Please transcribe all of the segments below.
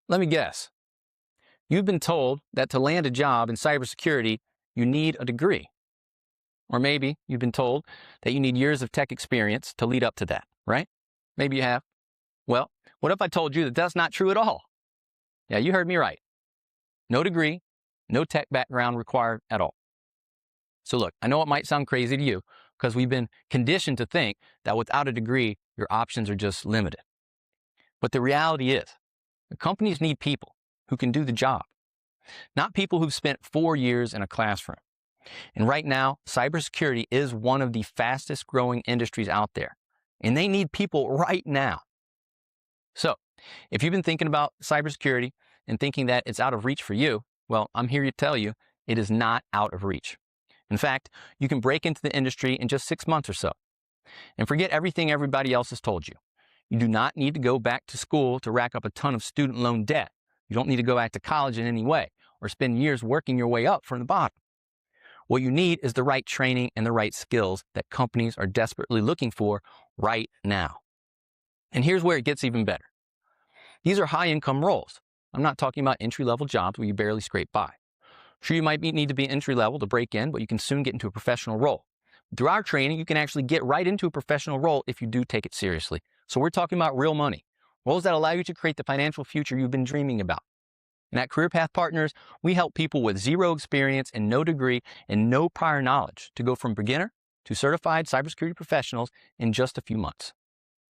Let me guess. You've been told that to land a job in cybersecurity, you need a degree. Or maybe you've been told that you need years of tech experience to lead up to that, right? Maybe you have. Well, what if I told you that that's not true at all? Yeah, you heard me right. No degree, no tech background required at all. So look, I know it might sound crazy to you because we've been conditioned to think that without a degree, your options are just limited. But the reality is, the companies need people who can do the job, not people who've spent 4 years in a classroom. And right now, cybersecurity is one of the fastest growing industries out there, and they need people right now. So, if you've been thinking about cybersecurity and thinking that it's out of reach for you, well, I'm here to tell you it is not out of reach. In fact, you can break into the industry in just 6 months or so. And forget everything everybody else has told you. You do not need to go back to school to rack up a ton of student loan debt. You don't need to go back to college in any way or spend years working your way up from the bottom. What you need is the right training and the right skills that companies are desperately looking for right now. And here's where it gets even better. These are high-income roles. I'm not talking about entry-level jobs where you barely scrape by. Sure, you might need to be entry-level to break in, but you can soon get into a professional role. Through our training, you can actually get right into a professional role if you do take it seriously. So we're talking about real money, roles that allow you to create the financial future you've been dreaming about. And at Career Path Partners, we help people with zero experience and no degree and no prior knowledge to go from beginner to certified cybersecurity professionals in just a few months.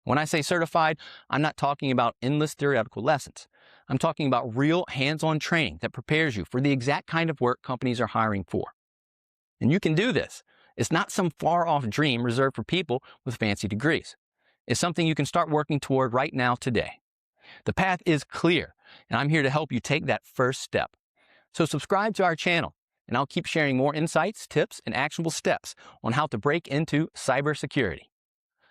When I say certified, I'm not talking about endless theoretical lessons. I'm talking about real hands-on training that prepares you for the exact kind of work companies are hiring for. And you can do this. It's not some far-off dream reserved for people with fancy degrees. It's something you can start working toward right now today. The path is clear, and I'm here to help you take that first step. So subscribe to our channel, and I'll keep sharing more insights, tips, and actionable steps on how to break into cybersecurity.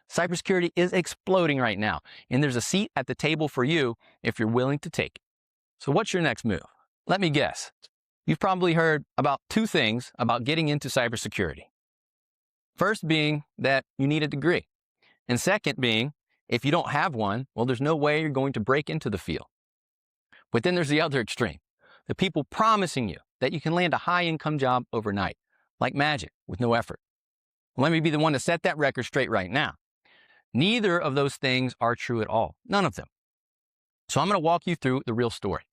Cybersecurity is exploding right now, and there's a seat at the table for you if you're willing to take it. So what's your next move? Let me guess. You've probably heard about 2 things about getting into cybersecurity. First being that you need a degree, and second being, if you don't have one, well, there's no way you're going to break into the field. But then there's the other extreme, the people promising you that you can land a high-income job overnight, like magic, with no effort. Let me be the one to set that record straight right now. Neither of those things are true at all, none of them. So I'm going to walk you through the real story.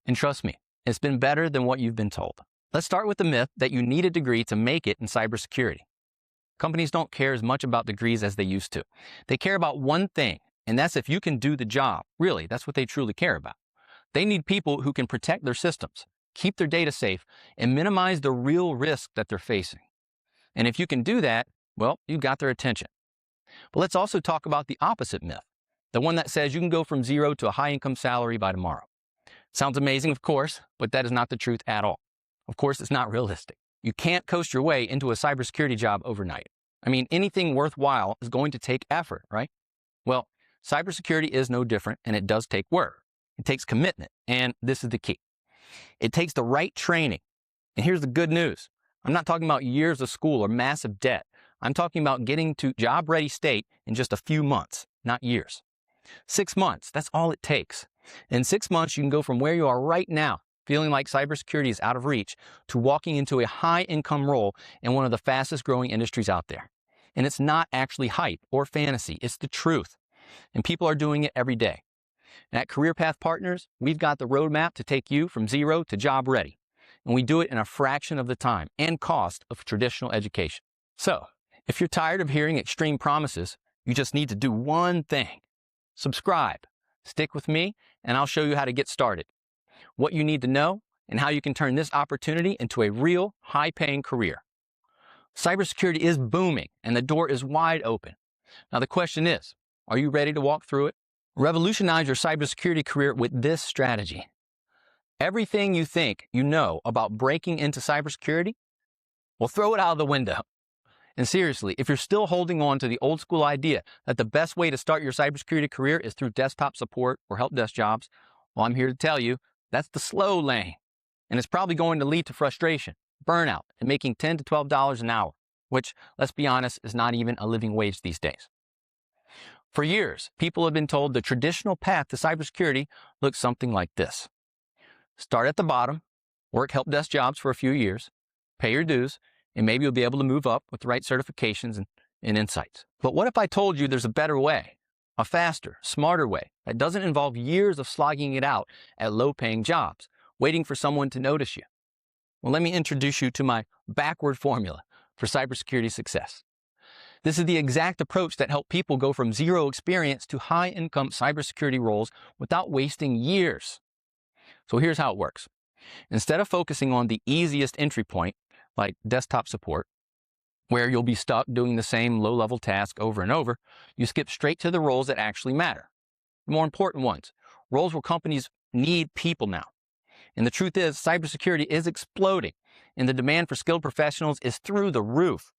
And trust me, it's been better than what you've been told. Let's start with the myth that you need a degree to make it in cybersecurity. Companies don't care as much about degrees as they used to. They care about one thing, and that's if you can do the job. Really, that's what they truly care about. They need people who can protect their systems, keep their data safe, and minimize the real risk that they're facing. And if you can do that, well, you got their attention. But let's also talk about the opposite myth, the one that says you can go from zero to a high-income salary by tomorrow. Sounds amazing, of course, but that is not the truth at all. Of course, it's not realistic. You can't coast your way into a cybersecurity job overnight. I mean, anything worthwhile is going to take effort, right? Well, cybersecurity is no different, and it does take work. It takes commitment, and this is the key. It takes the right training. And here's the good news. I'm not talking about years of school or massive debt. I'm talking about getting to job-ready state in just a few months, not years. 6 months, that's all it takes. In 6 months, you can go from where you are right now, feeling like cybersecurity is out of reach, to walking into a high-income role in one of the fastest-growing industries out there. And it's not actually hype or fantasy, it's the truth. And people are doing it every day. And at Career Path Partners, we've got the roadmap to take you from zero to job ready. And we do it in a fraction of the time and cost of traditional education. So, if you're tired of hearing extreme promises, you just need to do one thing. Subscribe, stick with me, and I'll show you how to get started, what you need to know, and how you can turn this opportunity into a real high-paying career. Cybersecurity is booming, and the door is wide open. Now the question is, are you ready to walk through it? Revolutionize your cybersecurity career with this strategy. Everything you think you know about breaking into cybersecurity, well, throw it out of the window. And seriously, if you're still holding on to the old school idea that the best way to start your cybersecurity career is through desktop support or help desk jobs, well, I'm here to tell you that's the slow lane. And it's probably going to lead to frustration, burnout, and making $10 to $12 an hour, which, let's be honest, is not even a living wage these days. For years, people have been told the traditional path to cybersecurity looks something like this. Start at the bottom, work help desk jobs for a few years, pay your dues, and maybe you'll be able to move up with the right certifications and insights. But what if I told you there's a better way, a faster, smarter way that doesn't involve years of slogging it out at low-paying jobs, waiting for someone to notice you? Well, let me introduce you to my backward formula for cybersecurity success. This is the exact approach that helped people go from zero experience to high-income cybersecurity roles without wasting years. So here's how it works. Instead of focusing on the easiest entry point, like desktop support, where you'll be stuck doing the same low-level task over and over, you skip straight to the roles that actually matter. The more important ones, roles where companies need people now. And the truth is, cybersecurity is exploding, and the demand for skilled professionals is through the roof.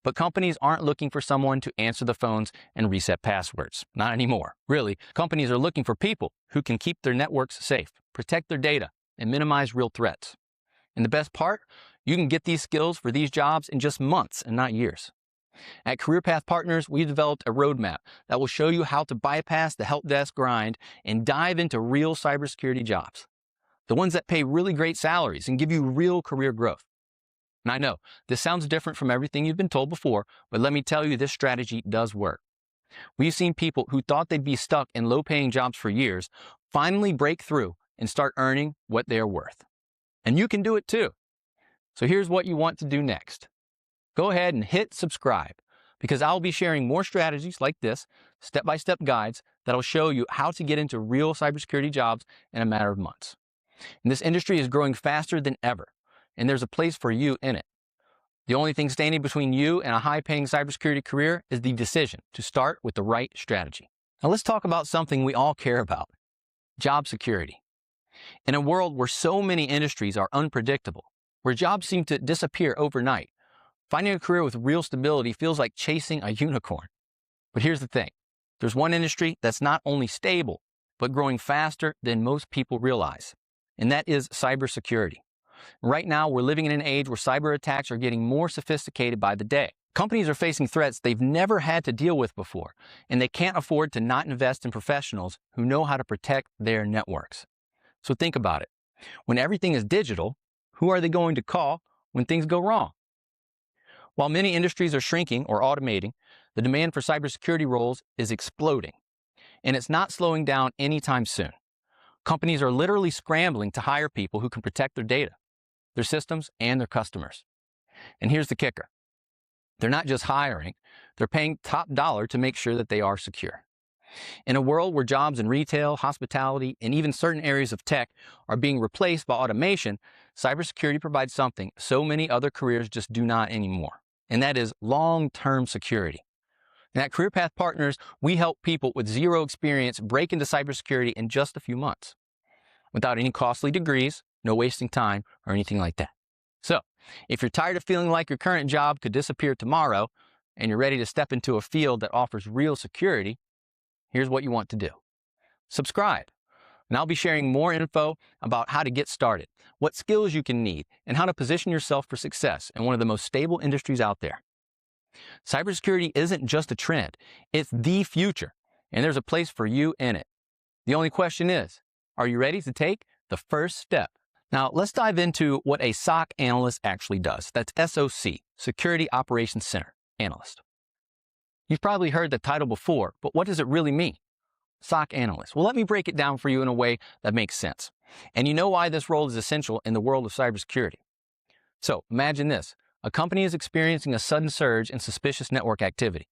But companies aren't looking for someone to answer the phones and reset passwords. Not anymore. Really, companies are looking for people who can keep their networks safe, protect their data, and minimize real threats. And the best part, you can get these skills for these jobs in just months and not years. At CareerPath Partners, we've developed a roadmap that will show you how to bypass the help desk grind and dive into real cybersecurity jobs. The ones that pay really great salaries and give you real career growth. And I know, this sounds different from everything you've been told before, but let me tell you, this strategy does work. We've seen people who thought they'd be stuck in low-paying jobs for years finally break through and start earning what they're worth. And you can do it too. So here's what you want to do next. Go ahead and hit subscribe, because I'll be sharing more strategies like this, step-by-step guides that'll show you how to get into real cybersecurity jobs in a matter of months. And this industry is growing faster than ever, and there's a place for you in it. The only thing standing between you and a high-paying cybersecurity career is the decision to start with the right strategy. Now let's talk about something we all care about, job security. In a world where so many industries are unpredictable, where jobs seem to disappear overnight, finding a career with real stability feels like chasing a unicorn. But here's the thing. There's one industry that's not only stable, but growing faster than most people realize, and that is cybersecurity. Right now, we're living in an age where cyber attacks are getting more sophisticated by the day. Companies are facing threats they've never had to deal with before, and they can't afford to not invest in professionals who know how to protect their networks. So think about it. When everything is digital, who are they going to call when things go wrong? While many industries are shrinking or automating, the demand for cybersecurity roles is exploding, and it's not slowing down anytime soon. Companies are literally scrambling to hire people who can protect their data, their systems, and their customers. And here's the kicker. They're not just hiring, they're paying top dollar to make sure that they are secure. In a world where jobs in retail, hospitality, and even certain areas of tech are being replaced by automation, cybersecurity provides something so many other careers just do not anymore, and that is long-term security. And at CareerPath Partners, we help people with zero experience break into cybersecurity in just a few months, without any costly degrees, no wasting time, or anything like that. So, if you're tired of feeling like your current job could disappear tomorrow, and you're ready to step into a field that offers real security, here's what you want to do. Subscribe, and I'll be sharing more info about how to get started, what skills you can need, and how to position yourself for success in one of the most stable industries out there. Cybersecurity isn't just a trend, it's the future, and there's a place for you in it. The only question is, are you ready to take the first step? Now, let's dive into what a SOC analyst actually does. That's SOC, Security Operations Center Analyst. You've probably heard the title before, but what does it really mean? SOC analyst. Well, let me break it down for you in a way that makes sense. And you know why this role is essential in the world of cybersecurity. So imagine this. A company is experiencing a sudden surge in suspicious network activity.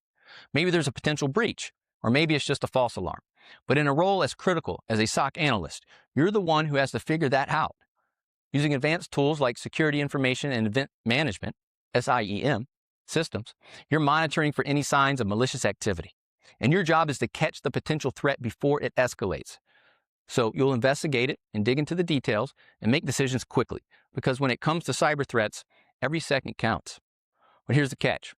Maybe there's a potential breach, or maybe it's just a false alarm. But in a role as critical as a SOC analyst, you're the one who has to figure that out. Using advanced tools like Security Information and Event Management, SIEM, systems, you're monitoring for any signs of malicious activity. And your job is to catch the potential threat before it escalates. So you'll investigate it and dig into the details and make decisions quickly, because when it comes to cyber threats, every second counts. But here's the catch.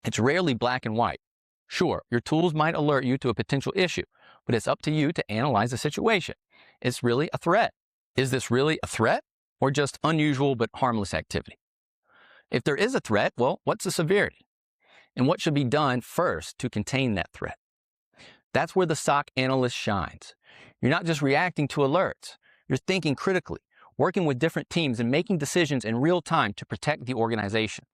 It's rarely black and white. Sure, your tools might alert you to a potential issue, but it's up to you to analyze the situation. It's really a threat. Is this really a threat, or just unusual but harmless activity? If there is a threat, well, what's the severity? And what should be done first to contain that threat? That's where the SOC analyst shines. You're not just reacting to alerts. You're thinking critically, working with different teams and making decisions in real time to protect the organization.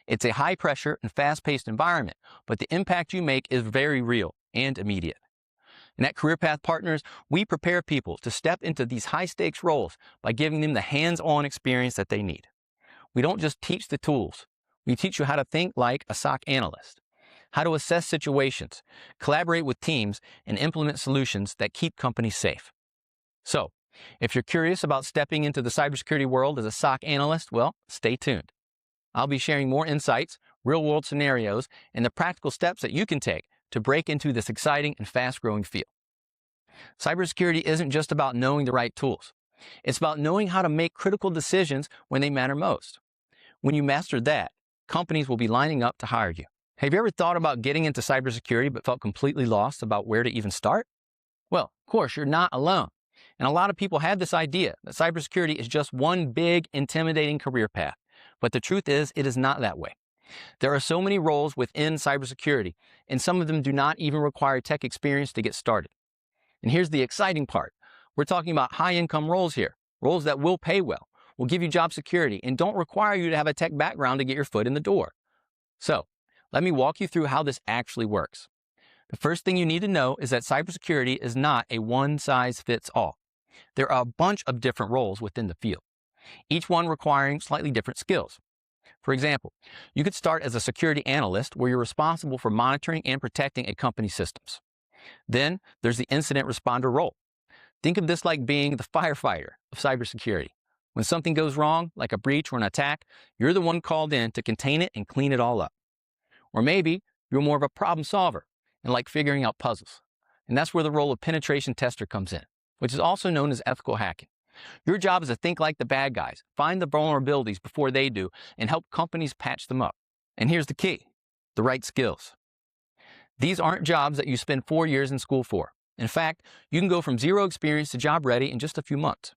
It's a high-pressure and fast-paced environment, but the impact you make is very real and immediate. And at Career Path Partners, we prepare people to step into these high-stakes roles by giving them the hands-on experience that they need. We don't just teach the tools. We teach you how to think like a SOC analyst, how to assess situations, collaborate with teams, and implement solutions that keep companies safe. So, if you're curious about stepping into the cybersecurity world as a SOC analyst, well, stay tuned. I'll be sharing more insights, real-world scenarios, and the practical steps that you can take to break into this exciting and fast-growing field. Cybersecurity isn't just about knowing the right tools. It's about knowing how to make critical decisions when they matter most. When you master that, companies will be lining up to hire you. Have you ever thought about getting into cybersecurity but felt completely lost about where to even start? Well, of course, you're not alone. And a lot of people have this idea that cybersecurity is just one big, intimidating career path. But the truth is, it is not that way. There are so many roles within cybersecurity, and some of them do not even require tech experience to get started. And here's the exciting part. We're talking about high-income roles here, roles that will pay well, will give you job security, and don't require you to have a tech background to get your foot in the door. So, let me walk you through how this actually works. The first thing you need to know is that cybersecurity is not a one-size-fits-all. There are a bunch of different roles within the field, each one requiring slightly different skills. For example, you could start as a security analyst where you're responsible for monitoring and protecting a company's systems. Then there's the incident responder role. Think of this like being the firefighter of cybersecurity. When something goes wrong, like a breach or an attack, you're the one called in to contain it and clean it all up. Or maybe you're more of a problem solver and like figuring out puzzles. And that's where the role of penetration tester comes in, which is also known as ethical hacking. Your job is to think like the bad guys, find the vulnerabilities before they do, and help companies patch them up. And here's the key: the right skills. These aren't jobs that you spend 4 years in school for. In fact, you can go from zero experience to job ready in just a few months.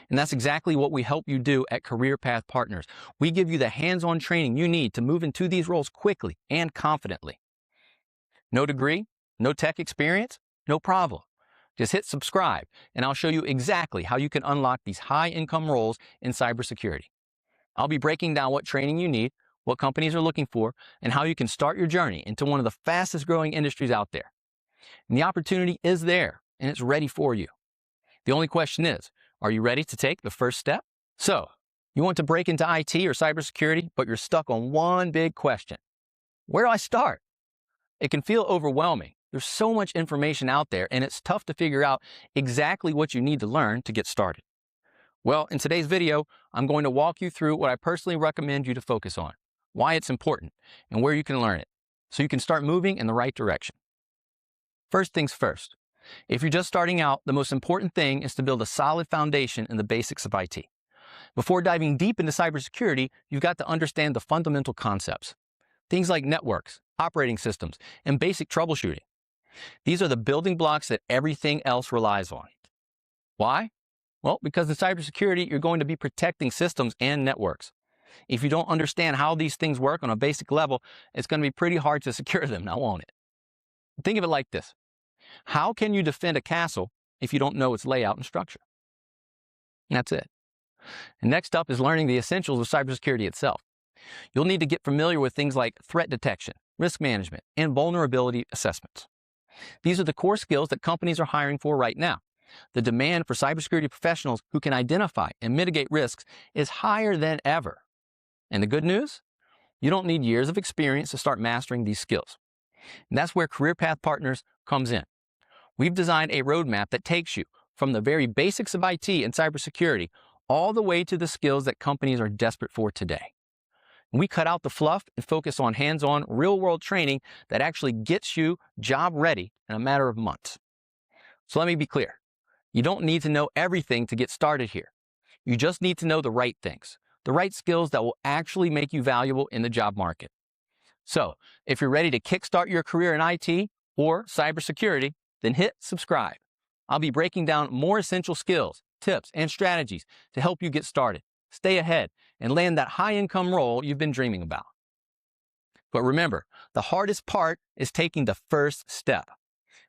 And that's exactly what we help you do at Career Path Partners. We give you the hands-on training you need to move into these roles quickly and confidently. No degree? No tech experience? No problem. Just hit subscribe, and I'll show you exactly how you can unlock these high-income roles in cybersecurity. I'll be breaking down what training you need, what companies are looking for, and how you can start your journey into one of the fastest-growing industries out there. And the opportunity is there, and it's ready for you. The only question is, are you ready to take the first step? So, you want to break into IT or cybersecurity, but you're stuck on one big question. Where do I start? It can feel overwhelming. There's so much information out there, and it's tough to figure out exactly what you need to learn to get started. Well, in today's video, I'm going to walk you through what I personally recommend you to focus on, why it's important, and where you can learn it, so you can start moving in the right direction. First things first. If you're just starting out, the most important thing is to build a solid foundation in the basics of IT. Before diving deep into cybersecurity, you've got to understand the fundamental concepts. Things like networks, operating systems, and basic troubleshooting. These are the building blocks that everything else relies on. Why? Well, because in cybersecurity, you're going to be protecting systems and networks. If you don't understand how these things work on a basic level, it's going to be pretty hard to secure them, now won't it? Think of it like this. How can you defend a castle if you don't know its layout and structure? And that's it. And next up is learning the essentials of cybersecurity itself. You'll need to get familiar with things like threat detection, risk management, and vulnerability assessments. These are the core skills that companies are hiring for right now. The demand for cybersecurity professionals who can identify and mitigate risks is higher than ever. And the good news? You don't need years of experience to start mastering these skills. And that's where Career Path Partners comes in. We've designed a roadmap that takes you from the very basics of IT and cybersecurity all the way to the skills that companies are desperate for today. We cut out the fluff and focus on hands-on, real-world training that actually gets you job ready in a matter of months. So let me be clear. You don't need to know everything to get started here. You just need to know the right things, the right skills that will actually make you valuable in the job market. So, if you're ready to kickstart your career in IT or cybersecurity, then hit subscribe. I'll be breaking down more essential skills, tips, and strategies to help you get started, stay ahead, and land that high-income role you've been dreaming about. But remember, the hardest part is taking the first step.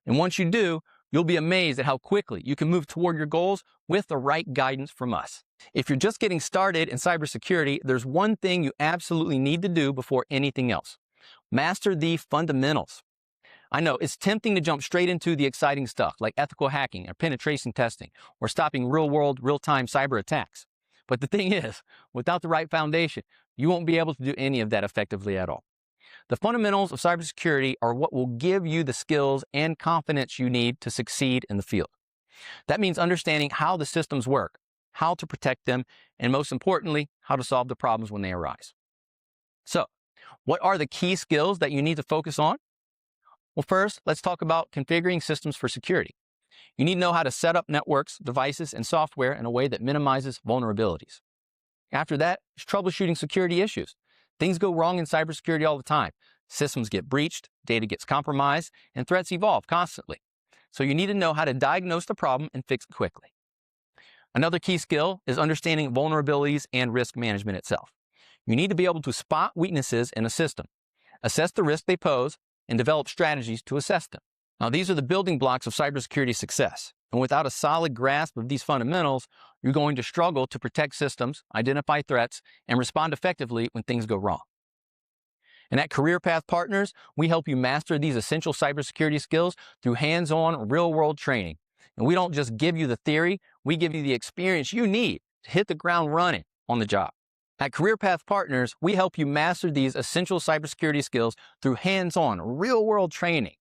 And once you do, you'll be amazed at how quickly you can move toward your goals with the right guidance from us. If you're just getting started in cybersecurity, there's one thing you absolutely need to do before anything else. Master the fundamentals. I know it's tempting to jump straight into the exciting stuff like ethical hacking or penetration testing or stopping real-world, real-time cyber attacks. But the thing is, without the right foundation, you won't be able to do any of that effectively at all. The fundamentals of cybersecurity are what will give you the skills and confidence you need to succeed in the field. That means understanding how the systems work, how to protect them, and most importantly, how to solve the problems when they arise. So, what are the key skills that you need to focus on? Well, first, let's talk about configuring systems for security. You need to know how to set up networks, devices, and software in a way that minimizes vulnerabilities. After that, it's troubleshooting security issues. Things go wrong in cybersecurity all the time. Systems get breached, data gets compromised, and threats evolve constantly. So you need to know how to diagnose the problem and fix it quickly. Another key skill is understanding vulnerabilities and risk management itself. You need to be able to spot weaknesses in a system, assess the risk they pose, and develop strategies to assess them. Now, these are the building blocks of cybersecurity success. And without a solid grasp of these fundamentals, you're going to struggle to protect systems, identify threats, and respond effectively when things go wrong. And at Career Path Partners, we help you master these essential cybersecurity skills through hands-on, real-world training. And we don't just give you the theory, we give you the experience you need to hit the ground running on the job. At Career Path Partners, we help you master these essential cybersecurity skills through hands-on, real-world training.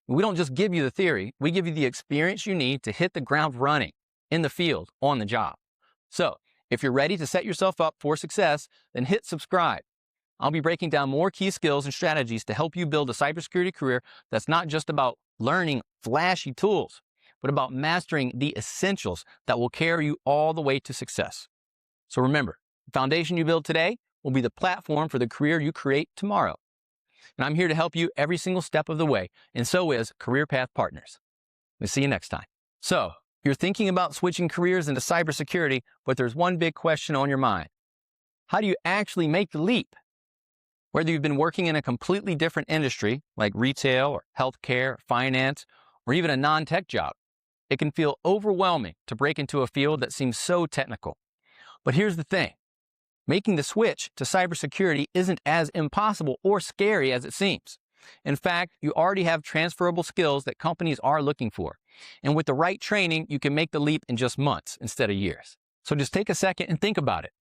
We don't just give you the theory, we give you the experience you need to hit the ground running in the field, on the job. So, if you're ready to set yourself up for success, then hit subscribe. I'll be breaking down more key skills and strategies to help you build a cybersecurity career that's not just about learning flashy tools, but about mastering the essentials that will carry you all the way to success. So remember, the foundation you build today will be the platform for the career you create tomorrow. And I'm here to help you every single step of the way, and so is Career Path Partners. We'll see you next time. So, you're thinking about switching careers into cybersecurity, but there's one big question on your mind. How do you actually make the leap? Whether you've been working in a completely different industry, like retail or healthcare, finance, or even a non-tech job, it can feel overwhelming to break into a field that seems so technical. But here's the thing. Making the switch to cybersecurity isn't as impossible or scary as it seems. In fact, you already have transferable skills that companies are looking for. And with the right training, you can make the leap in just months instead of years. So just take a second and think about it.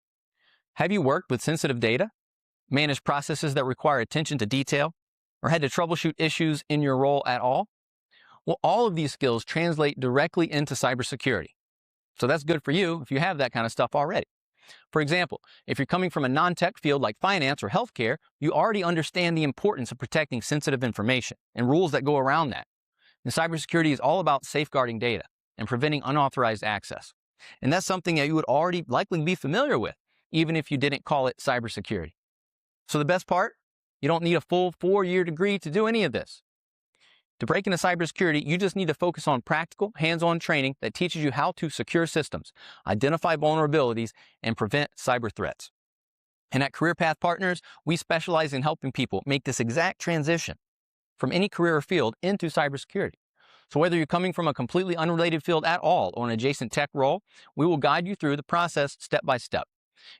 Have you worked with sensitive data, managed processes that require attention to detail, or had to troubleshoot issues in your role at all? Well, all of these skills translate directly into cybersecurity. So that's good for you if you have that kind of stuff already. For example, if you're coming from a non-tech field like finance or healthcare, you already understand the importance of protecting sensitive information and rules that go around that. And cybersecurity is all about safeguarding data and preventing unauthorized access. And that's something that you would already likely be familiar with, even if you didn't call it cybersecurity. So the best part, you don't need a full 4-year degree to do any of this. To break into cybersecurity, you just need to focus on practical, hands-on training that teaches you how to secure systems, identify vulnerabilities, and prevent cyber threats. And at Career Path Partners, we specialize in helping people make this exact transition from any career or field into cybersecurity. So whether you're coming from a completely unrelated field at all or an adjacent tech role, we will guide you through the process step by step.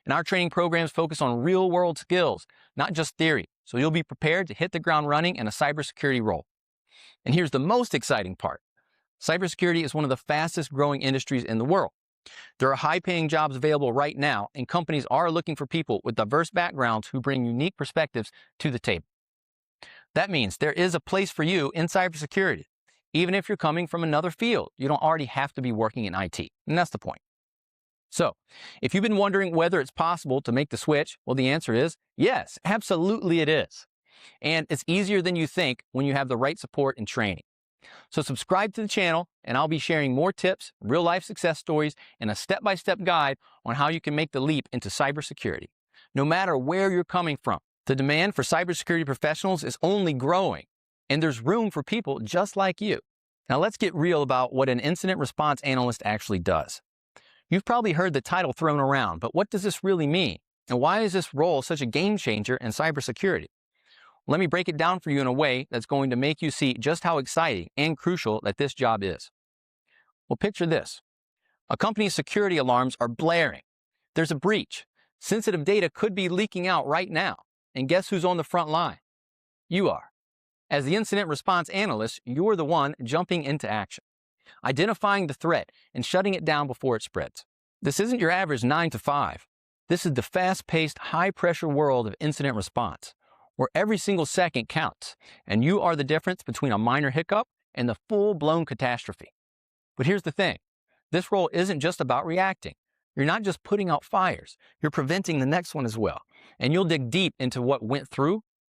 And our training programs focus on real-world skills, not just theory, so you'll be prepared to hit the ground running in a cybersecurity role. And here's the most exciting part. Cybersecurity is one of the fastest growing industries in the world. There are high-paying jobs available right now, and companies are looking for people with diverse backgrounds who bring unique perspectives to the table. That means there is a place for you in cybersecurity. Even if you're coming from another field, you don't already have to be working in IT, and that's the point. So, if you've been wondering whether it's possible to make the switch, well, the answer is yes, absolutely it is. And it's easier than you think when you have the right support and training. So subscribe to the channel, and I'll be sharing more tips, real-life success stories, and a step-by-step guide on how you can make the leap into cybersecurity. No matter where you're coming from, the demand for cybersecurity professionals is only growing, and there's room for people just like you. Now let's get real about what an incident response analyst actually does. You've probably heard the title thrown around, but what does this really mean? And why is this role such a game changer in cybersecurity? Let me break it down for you in a way that's going to make you see just how exciting and crucial that this job is. Well, picture this. A company's security alarms are blaring. There's a breach. Sensitive data could be leaking out right now. And guess who's on the front line? You are. As the incident response analyst, you're the one jumping into action, identifying the threat and shutting it down before it spreads. This isn't your average 9 to 5. This is the fast-paced, high-pressure world of incident response, where every single second counts, and you are the difference between a minor hiccup and the full-blown catastrophe. But here's the thing. This role isn't just about reacting. You're not just putting out fires. You're preventing the next one as well. And you'll dig deep into what went through